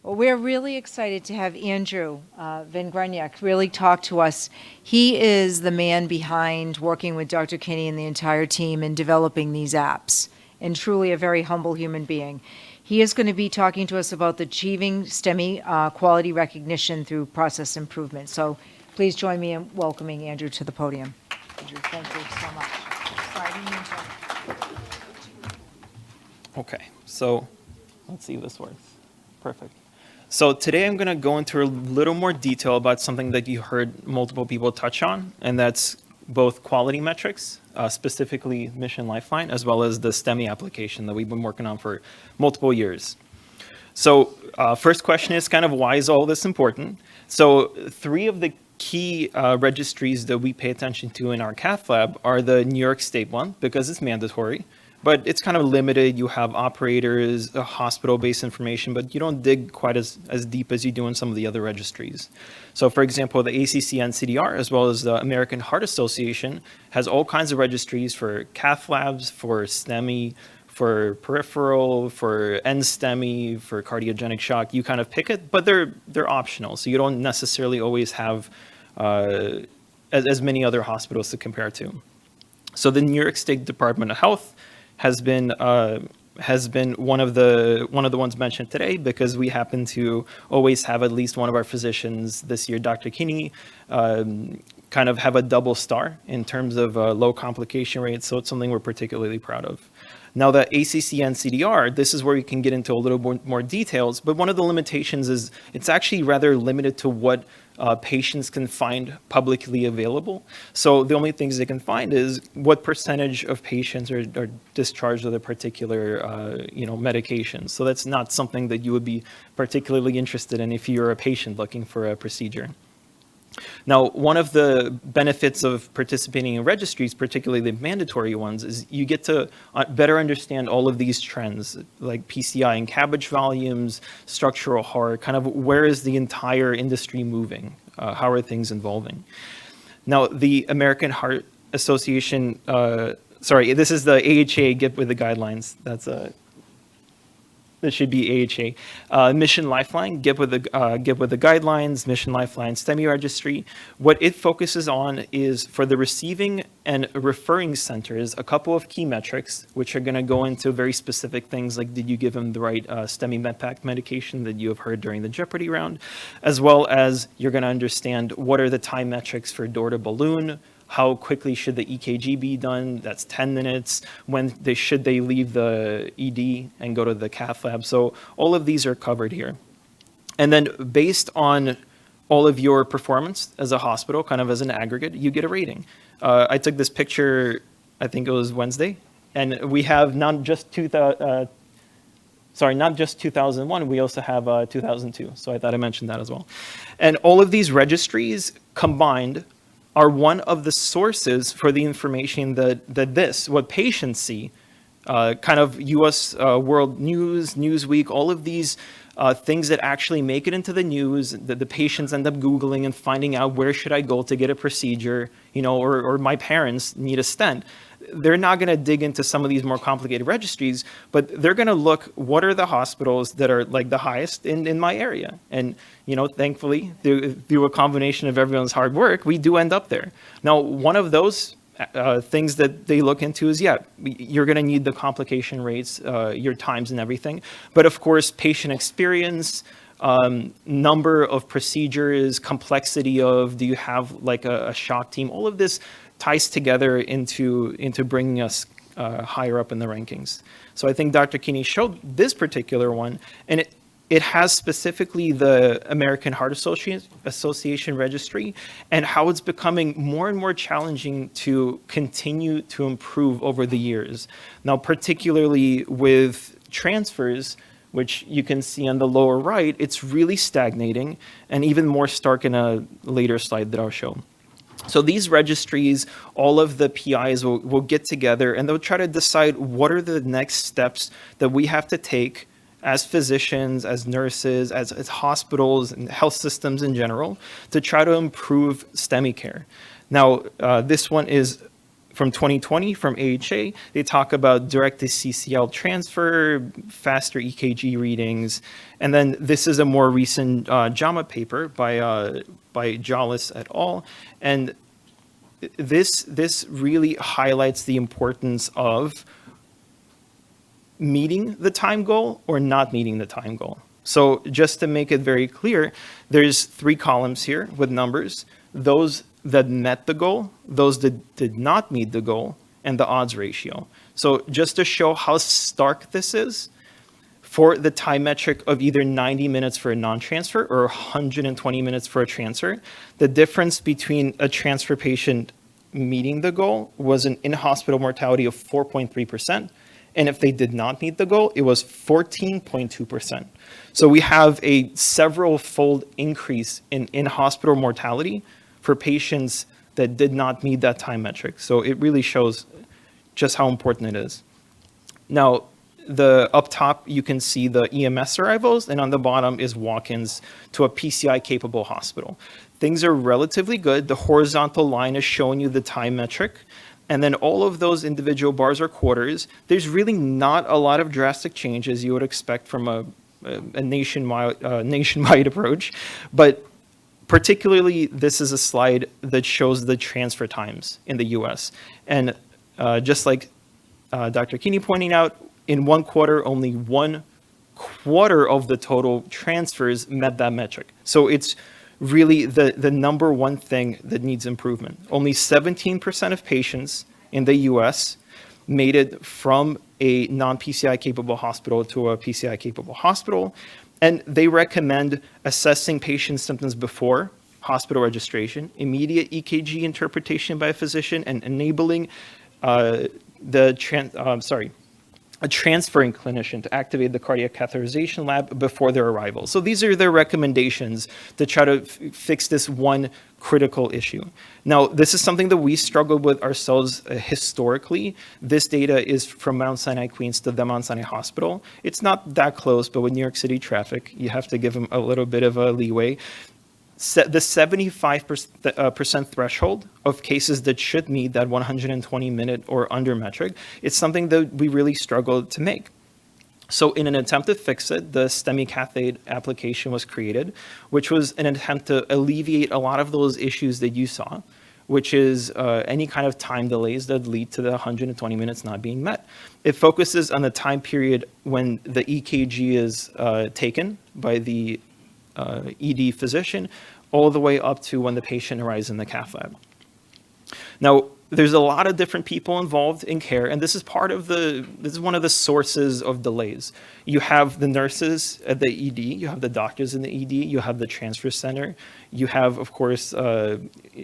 Well, we're really excited to have Andrew Vengrenyuk really talk to us. He is the man behind working with Dr. Kinney and the entire team in developing these apps, and truly a very humble human being. He is going to be talking to us about achieving STEMI quality recognition through process improvement. So please join me in welcoming Andrew to the podium. Andrew, thank you so much. Sliding into- Okay, so let's see if this works. Perfect. So today I'm going to go into a little more detail about something that you heard multiple people touch on, and that's both quality metrics, specifically Mission Lifeline, as well as the STEMI application that we've been working on for multiple years. So first question is kind of why is all this important? So three of the key registries that we pay attention to in our cath lab are the New York State one, because it's mandatory, but it's kind of limited. You have operators, hospital-based information, but you don't dig quite as deep as you do in some of the other registries. So for example, the ACC-NCDR, as well as the American Heart Association, has all kinds of registries for cath labs, for STEMI, for peripheral, for NSTEMI, for cardiogenic shock. You kind of pick it, but they're optional, so you don't necessarily always have as many other hospitals to compare to. So the New York State Department of Health has been one of the ones mentioned today, because we happen to always have at least one of our physicians this year, Dr. Kinney, kind of have a double star in terms of low complication rates. So it's something we're particularly proud of. Now the ACC-NCDR, this is where you can get into a little more details, but one of the limitations is it's actually rather limited to what patients can find publicly available. So the only things they can find is what percentage of patients are discharged with a particular medication. So that's not something that you would be particularly interested in if you're a patient looking for a procedure. Now, one of the benefits of participating in registries, particularly the mandatory ones, is you get to better understand all of these trends, like PCI and CABG volumes, structural heart, kind of where is the entire industry moving? How are things evolving? Now, the American Heart Association, sorry, this is the AHA Get With The Guidelines. That should be AHA. Mission Lifeline, Get With The Guidelines, Mission Lifeline STEMI Registry. What it focuses on is for the receiving and referring centers, a couple of key metrics, which are going to go into very specific things like did you give them the right STEMI MedPAC medication that you have heard during the Jeopardy round, as well as you're going to understand what are the time metrics for door to balloon, how quickly should the EKG be done? That's 10 minutes. When should they leave the ED and go to the cath lab? So all of these are covered here. And then based on all of your performance as a hospital, kind of as an aggregate, you get a rating. I took this picture, I think it was Wednesday, and we have not just 2001, we also have 2002. So I thought I mentioned that as well. And all of these registries combined are one of the sources for the information that what patients see, kind of US World News, Newsweek, all of these things that actually make it into the news, that the patients end up Googling and finding out where should I go to get a procedure, or my parents need a stent. They're not going to dig into some of these more complicated registries, but they're going to look, what are the hospitals that are like the highest in my area? And, thankfully, through a combination of everyone's hard work, we do end up there. Now, one of those things that they look into is, you're going to need the complication rates, your times and everything. But of course, patient experience, number of procedures, complexity of, do you have like a shock team? All of this ties together into bringing us higher up in the rankings. So I think Dr. Kinney showed this particular one, and it has specifically the American Heart Association registry and how it's becoming more and more challenging to continue to improve over the years. Now, particularly with transfers, which you can see on the lower right, it's really stagnating, and even more stark in a later slide that I'll show. So these registries, all of the PIs will get together and they'll try to decide what are the next steps that we have to take as physicians, as nurses, as hospitals and health systems in general to try to improve STEMI care. Now, this one is from 2020 from AHA, they talk about direct to CCL transfer, faster EKG readings. And then this is a more recent JAMA paper by Jollis et al. And this really highlights the importance of meeting the time goal or not meeting the time goal. So just to make it very clear, there's 3 columns here with numbers: those that met the goal, those that did not meet the goal, and the odds ratio. So just to show how stark this is, for the time metric of either 90 minutes for a non-transfer or 120 minutes for a transfer, the difference between a transfer patient meeting the goal was an in-hospital mortality of 4.3%. And if they did not meet the goal, it was 14.2%. So we have a several-fold increase in in-hospital mortality for patients that did not meet that time metric. So it really shows just how important it is. Now, up top, you can see the EMS arrivals, and on the bottom is walk-ins to a PCI-capable hospital. Things are relatively good. The horizontal line is showing you the time metric. And then all of those individual bars or quarters, there's really not a lot of drastic changes you would expect from a nationwide approach. But particularly, this is a slide that shows the transfer times in the US. And just like Dr. Keeney pointing out, in 1 quarter, only 1/4 of the total transfers met that metric. So it's really the number one thing that needs improvement. Only 17% of patients in the US made it from a non-PCI capable hospital to a PCI capable hospital. And they recommend assessing patient symptoms before hospital registration, immediate EKG interpretation by a physician, and enabling a transferring clinician to activate the cardiac catheterization lab before their arrival. So these are their recommendations to try to fix this one critical issue. Now, this is something that we struggled with ourselves historically. This data is from Mount Sinai Queens to the Mount Sinai Hospital. It's not that close, but with New York City traffic, you have to give them a little bit of a leeway. The 75% threshold of cases that should meet that 120-minute or under metric, it's something that we really struggled to make. So in an attempt to fix it, the STEMI cath-aid application was created, which was an attempt to alleviate a lot of those issues that you saw, which is any kind of time delays that lead to the 120 minutes not being met. It focuses on the time period when the EKG is taken by the ED physician, all the way up to when the patient arrives in the cath lab. Now, there's a lot of different people involved in care, and this is one of the sources of delays. You have the nurses at the ED, you have the doctors in the ED, you have the transfer center, you have, of course,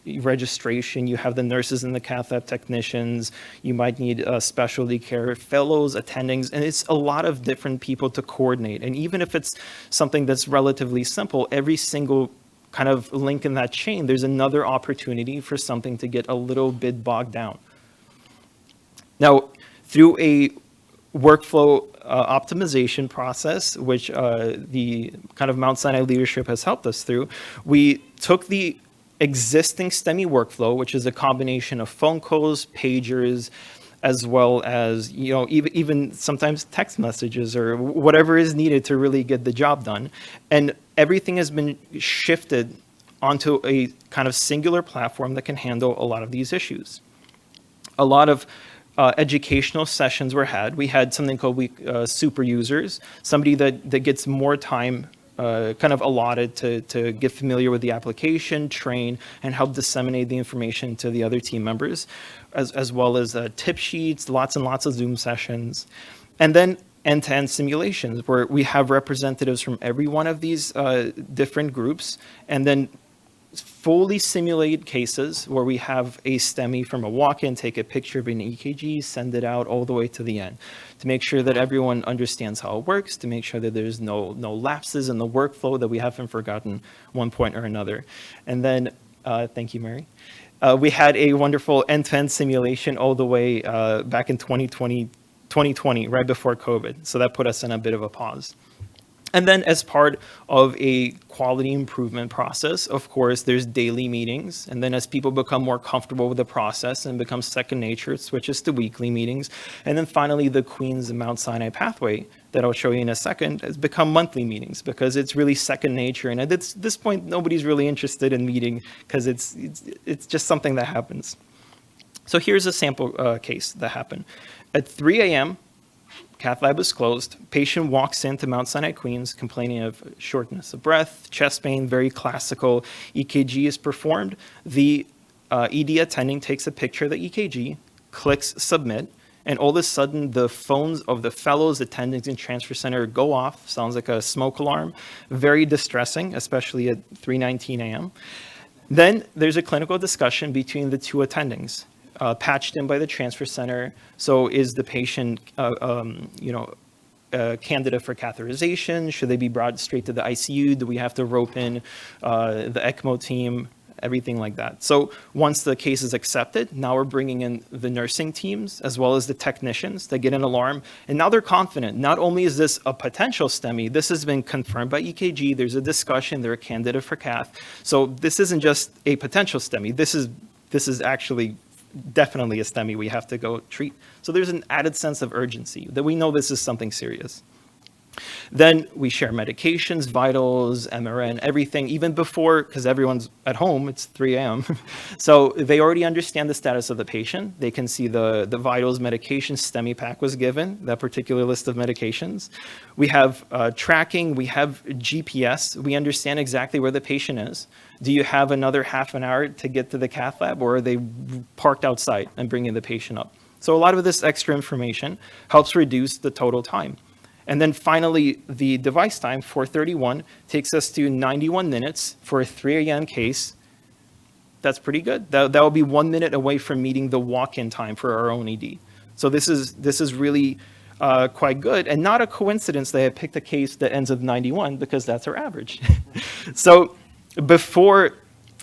registration, you have the nurses and the cath lab technicians, you might need specialty care fellows, attendings, and it's a lot of different people to coordinate. And even if it's something that's relatively simple, every single kind of link in that chain, there's another opportunity for something to get a little bit bogged down. Now, through a workflow optimization process, which the kind of Mount Sinai leadership has helped us through, we took the existing STEMI workflow, which is a combination of phone calls, pagers, as well as, even sometimes text messages or whatever is needed to really get the job done. And everything has been shifted onto a kind of singular platform that can handle a lot of these issues. A lot of educational sessions were had. We had something called super users, somebody that gets more time kind of allotted to get familiar with the application, train, and help disseminate the information to the other team members, as well as tip sheets, lots and lots of Zoom sessions. And then end-to-end simulations, where we have representatives from every one of these different groups, and then fully simulate cases where we have a STEMI from a walk-in, take a picture of an EKG, send it out all the way to the end, to make sure that everyone understands how it works, to make sure that there's no lapses in the workflow, that we haven't forgotten one point or another. And then, thank you, Mary. We had a wonderful end-to-end simulation all the way back in 2020, right before COVID. So that put us in a bit of a pause. And then as part of a quality improvement process, of course, there's daily meetings. And then as people become more comfortable with the process and becomes second nature, it switches to weekly meetings. And then finally, the Queens and Mount Sinai pathway that I'll show you in a second has become monthly meetings because it's really second nature. And at this point, nobody's really interested in meeting because it's just something that happens. So here's a sample case that happened. At 3 a.m., cath lab is closed. Patient walks into Mount Sinai Queens complaining of shortness of breath, chest pain, very classical. EKG is performed. The ED attending takes a picture of the EKG, clicks submit, and all of a sudden the phones of the fellows, attendings in transfer center go off. Sounds like a smoke alarm. Very distressing, especially at 3:19 a.m. Then there's a clinical discussion between the two attendings. Patched in by the transfer center. So is the patient, candidate for catheterization? Should they be brought straight to the ICU? Do we have to rope in the ECMO team? Everything like that. So once the case is accepted, now we're bringing in the nursing teams as well as the technicians to get an alarm. And now they're confident. Not only is this a potential STEMI, this has been confirmed by EKG. There's a discussion. They're a candidate for cath. So this isn't just a potential STEMI. This is actually definitely a STEMI we have to go treat. So there's an added sense of urgency that we know this is something serious. Then we share medications, vitals, MRN, everything, even before, because everyone's at home, it's 3 a.m. So they already understand the status of the patient. They can see the vitals, medications, STEMI pack was given, that particular list of medications. We have tracking, we have GPS. We understand exactly where the patient is. Do you have another half an hour to get to the cath lab, or are they parked outside and bringing the patient up? So a lot of this extra information helps reduce the total time. And then finally, the device time, 4:31, takes us to 91 minutes for a 3 a.m. case. That's pretty good. That will be 1 minute away from meeting the walk-in time for our own ED. So this is really quite good, and not a coincidence that I picked a case that ends with 91 because that's our average. So before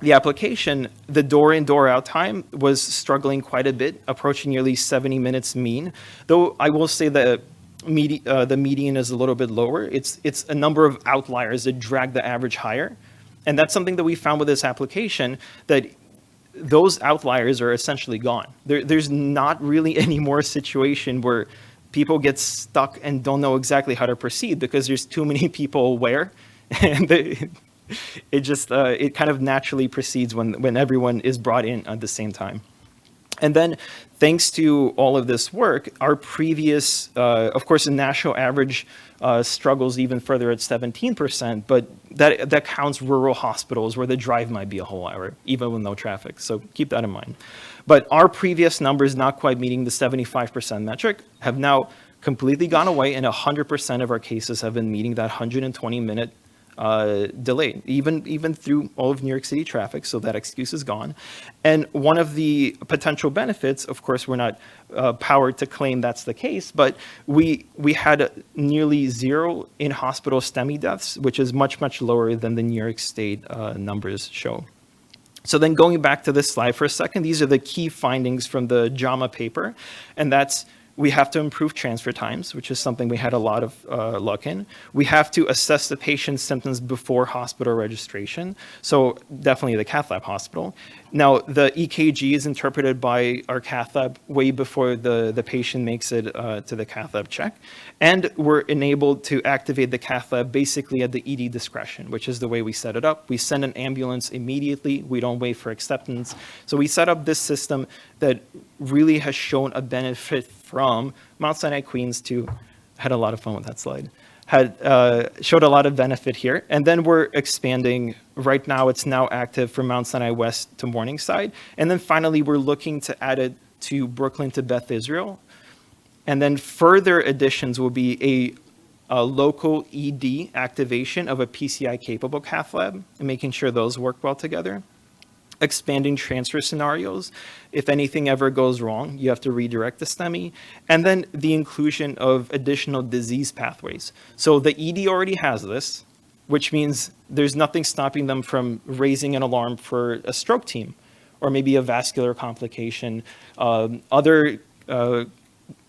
the application, the door in, door out time was struggling quite a bit, approaching nearly 70 minutes mean. Though I will say that the median is a little bit lower. It's a number of outliers that drag the average higher. And that's something that we found with this application, that those outliers are essentially gone. There's not really any more situation where people get stuck and don't know exactly how to proceed because there's too many people aware. And it kind of naturally proceeds when everyone is brought in at the same time. And then, thanks to all of this work, our previous, of course, the national average struggles even further at 17%, but that counts rural hospitals where the drive might be a whole hour, even with no traffic. So keep that in mind. But our previous numbers, not quite meeting the 75% metric, have now completely gone away, and 100% of our cases have been meeting that 120-minute delay, even through all of New York City traffic, so that excuse is gone. And one of the potential benefits, of course, we're not powered to claim that's the case, but we had nearly zero in-hospital STEMI deaths, which is much, much lower than the New York State numbers show. So then going back to this slide for a second, these are the key findings from the JAMA paper, and that's we have to improve transfer times, which is something we had a lot of luck in. We have to assess the patient's symptoms before hospital registration, so definitely the cath lab hospital. Now, the EKG is interpreted by our cath lab way before the patient makes it to the cath lab check, and we're enabled to activate the cath lab basically at the ED discretion, which is the way we set it up. We send an ambulance immediately. We don't wait for acceptance. So we set up this system that really has shown a benefit from Mount Sinai Queens to, had a lot of fun with that slide, showed a lot of benefit here. And then we're expanding. Right now, it's now active from Mount Sinai West to Morningside. And then finally, we're looking to add it to Brooklyn to Beth Israel. And then further additions will be a local ED activation of a PCI-capable cath lab and making sure those work well together. Expanding transfer scenarios. If anything ever goes wrong, you have to redirect the STEMI. And then the inclusion of additional disease pathways. So the ED already has this, which means there's nothing stopping them from raising an alarm for a stroke team, or maybe a vascular complication, other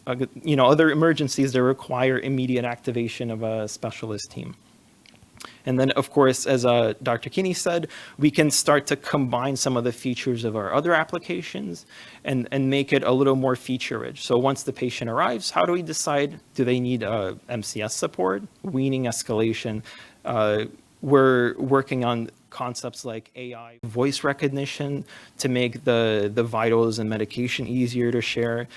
emergencies that require immediate activation of a specialist team. And then, of course, as Dr. Kinney said, we can start to combine some of the features of our other applications and make it a little more feature-rich. So once the patient arrives, how do we decide, do they need MCS support, weaning escalation? We're working on concepts like AI voice recognition to make the vitals and medication easier to share.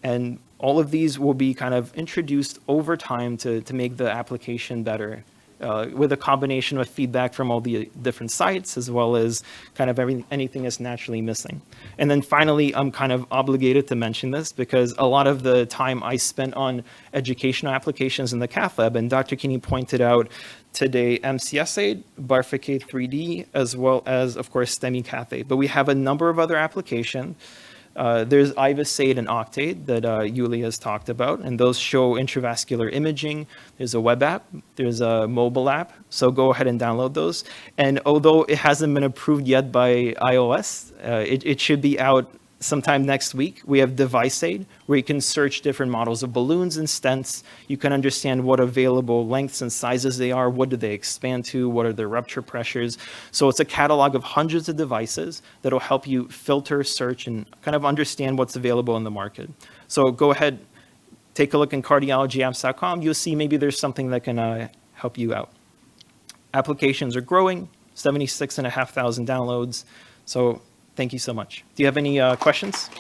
And all of these will be kind of introduced over time to make the application better. With a combination of feedback from all the different sites, as well as kind of anything that's naturally missing. And then finally, I'm kind of obligated to mention this because a lot of the time I spent on educational applications in the cath lab, and Dr. Kinney pointed out today MCS aid, Barficate 3D, as well as, of course, STEMI cath aid. But we have a number of other applications. There's Ivosate and Octate that Yuli has talked about, and those show intravascular imaging. There's a web app, there's a mobile app, so go ahead and download those. And although it hasn't been approved yet by iOS, it should be out sometime next week. We have Device Aid, where you can search different models of balloons and stents. You can understand what available lengths and sizes they are, what do they expand to, what are their rupture pressures. So it's a catalog of hundreds of devices that will help you filter, search, and kind of understand what's available in the market. So go ahead, take a look in cardiologyapps.com. You'll see maybe there's something that can help you out. Applications are growing, 76,500 downloads. So thank you so much. Do you have any questions?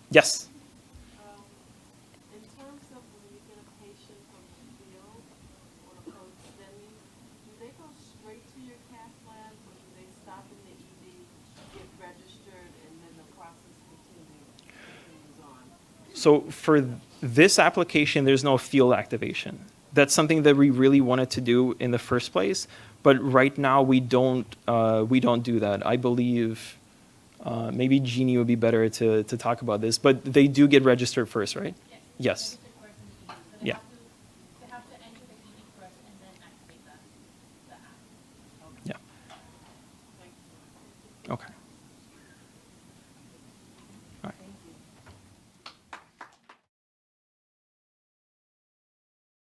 Yes. In terms of when you get a patient from the field or from STEMI, do they go straight to your cath lab or do they stop in the ED, get registered, and then the process continues on? So for this application, there's no field activation. That's something that we really wanted to do in the first place, but right now we don't do that. I believe maybe Jeannie would be better to talk about this, but they do get registered first, right? Yes. Yeah. They have to enter the ED first and then activate the app. Yeah. Okay.